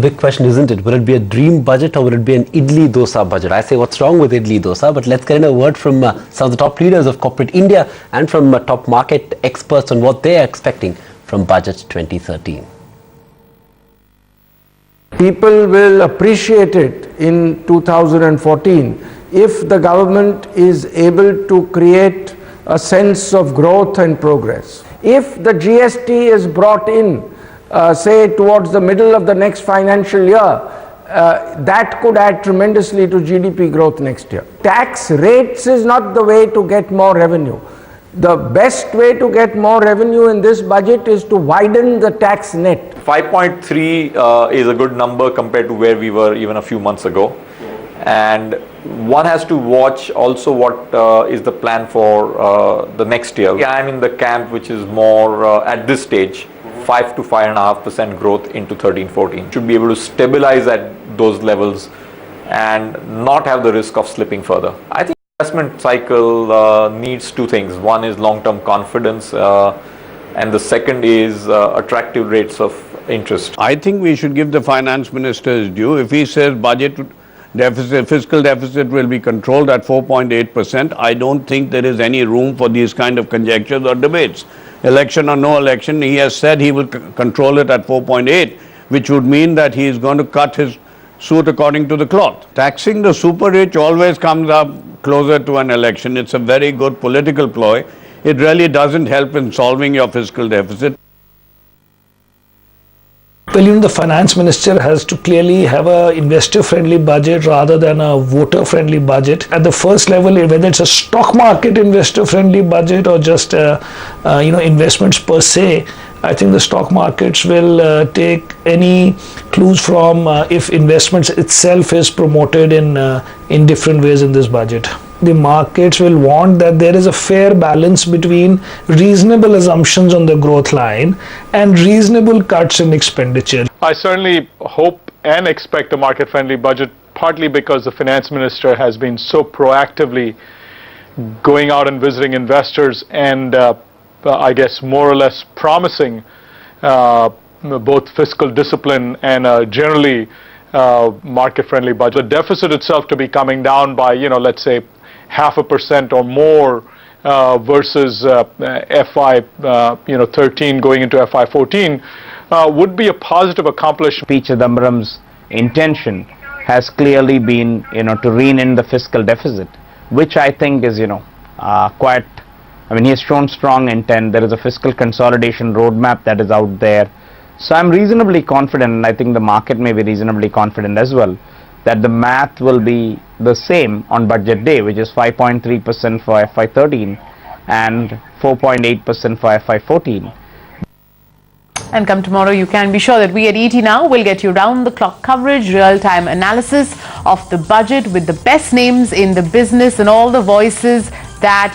big question, isn't it? Will it be a dream budget or will it be an idli dosa budget? I say, what's wrong with idli dosa? But let's get in a word from some of the top leaders of corporate India and from top market experts on what they are expecting from Budget 2013. People will appreciate it in 2014 if the government is able to create a sense of growth and progress. If the GST is brought in, say towards the middle of the next financial year, that could add tremendously to GDP growth next year. Tax rates is not the way to get more revenue. The best way to get more revenue in this budget is to widen the tax net. 5.3 is a good number compared to where we were even a few months ago. And one has to watch also what is the plan for the next year. I'm in the camp which is more at this stage 5 to 5.5% growth into 13-14. Should be able to stabilize at those levels and not have the risk of slipping further. I think investment cycle needs two things. One is long-term confidence and the second is attractive rates of interest. I think we should give the finance minister his due. If he says budget deficit, fiscal deficit will be controlled at 4.8%, I don't think there is any room for these kind of conjectures or debates. Election or no election, he has said he will control it at 4.8, which would mean that he is going to cut his suit according to the cloth. Taxing the super rich always comes up closer to an election. It's a very good political ploy. It really doesn't help in solving your fiscal deficit. Well, the finance minister has to clearly have an investor-friendly budget rather than a voter-friendly budget. At the first level, whether it's a stock market investor-friendly budget or just investments per se, I think the stock markets will take any clues from if investments itself is promoted in different ways in this budget. The markets will want that there is a fair balance between reasonable assumptions on the growth line and reasonable cuts in expenditure. I certainly hope and expect a market-friendly budget, partly because the finance minister has been so proactively going out and visiting investors and I guess more or less promising both fiscal discipline and generally market-friendly budget. The deficit itself to be coming down by, let's say 0.5% or more versus FY 13 going into FY 14 would be a positive accomplishment. P. Chidambaram's intention has clearly been, to rein in the fiscal deficit, which I think is, quite. I mean, he has shown strong intent. There is a fiscal consolidation roadmap that is out there. So I'm reasonably confident, and I think the market may be reasonably confident as well, that the math will be the same on budget day, which is 5.3% for FY 13 and 4.8% for FY 14. And come tomorrow, you can be sure that we at ET Now will get you round-the-clock coverage, real-time analysis of the budget with the best names in the business and all the voices that